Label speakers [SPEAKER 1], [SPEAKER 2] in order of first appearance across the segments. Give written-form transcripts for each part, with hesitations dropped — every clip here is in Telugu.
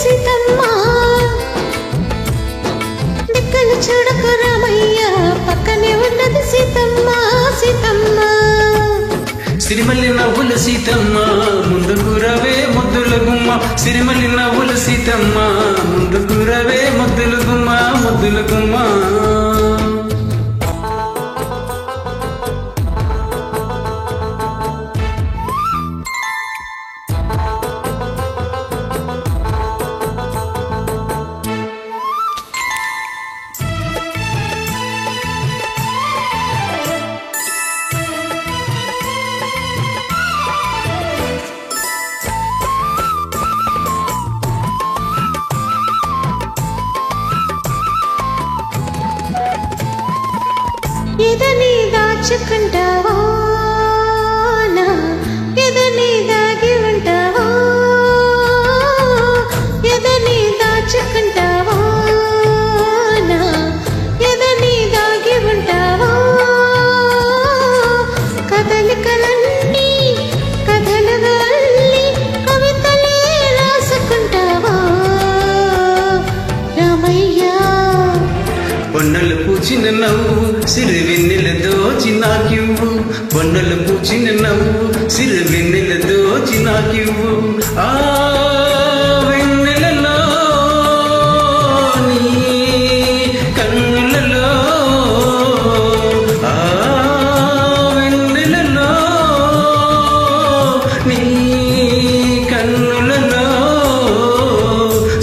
[SPEAKER 1] సీతమ్మ దిక్కులు చూడకు రామయ్య పక్కనే ఉన్నది సీతమ్మ సీతమ్మ
[SPEAKER 2] సిరిమల్లి నవ్వుల సీతమ్మ ముందుకు రవే ముద్దుల గుమ్మ సిరిమల్లి నవ్వుల సీతమ్మ ముందుకు రవే ముద్దుల గుమ్మ ముద్దుల గుమ్మ
[SPEAKER 1] ఎదని దాచుకుంటావా నా ఎదని దాగి ఉంటావా ఎదని దాచుకుంటావా నా ఎదని దాగి ఉంటావా కదలికలన్నీ కథలుగా అల్లి కవితలే రాసుకుంటావా రామయ్య
[SPEAKER 2] పొన్నలు పూచిన నవ్వు సిరి వెన్నెల దోచి నాకివ్వు పొన్నలు పూచిన నవ్వు సిరి వెన్నెల దోచి నాకివ్వు ఆ వెన్నెలలో నీ కన్నులలో ఆ వెన్నెలలో నీ కన్నులలో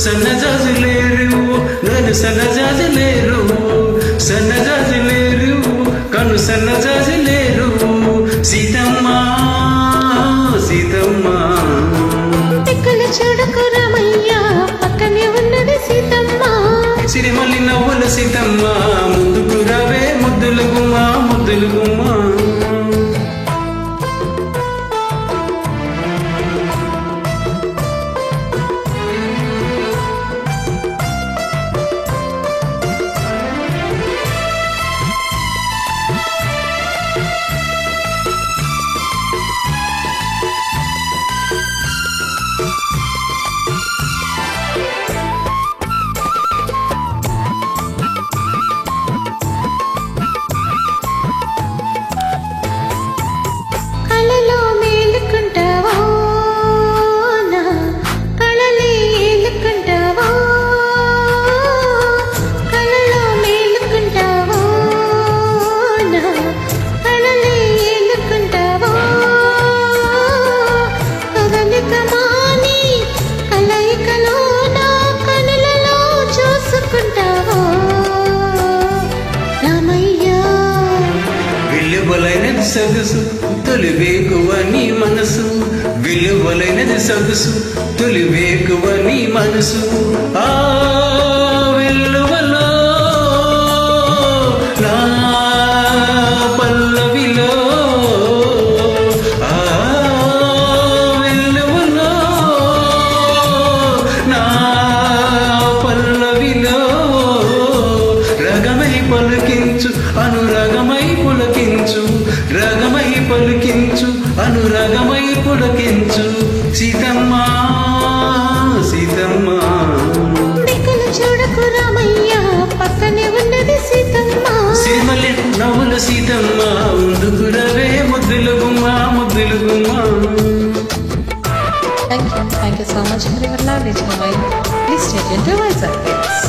[SPEAKER 2] సన్నజాజులేరు నన్ను సన్నజాజులేరు సన్నజాజులేరు కను సన్నజాజులేరు సీతమ్మ సీతమ్మ
[SPEAKER 1] దిక్కులు చూడకు రామయ్య పక్కనే ఉన్నది సీతమ్మ
[SPEAKER 2] సిరిమల్లి నవ్వుల సీతమ్మ ముందుకు రావే ముద్దుల గుమ్మ ముద్దుల గుమ్మ
[SPEAKER 1] కలలో మేలుకుంటావా నా కళలే ఏలుకుంటావా కలలో మేలుకుంటావా నా కళలే ఏలుకుంటావా కదలిక మాని కలయికలో నా కనులలో చూసుకుంటావా రామయ్య
[SPEAKER 2] విలువలైనది సొగసు తొలి వేకువ నీ మనసు విలువలైనది సొగసు తొలి వేకువ నీ మనసు ఆ వెల్లువలో నా పల్లవిలో ఆ వెల్లువలో నా పల్లవిలో రగమై పలుకించు అనురాగమై పులకించు రగమై పలుకించు అనురాగమై పులకించు సీతమ్మ సీతమ్మ
[SPEAKER 1] దిక్కులు చూడకు రామయ్య పక్కనే ఉన్నది సీతమ్మ
[SPEAKER 2] సిరిమల్లి నవ్వుల సీతమ్మ ముందుకు రవే ముద్దుల గుమ్మ ముద్దుల గుమ్మ
[SPEAKER 3] Thank you so much for your lovely time. Please stay tuned to my service.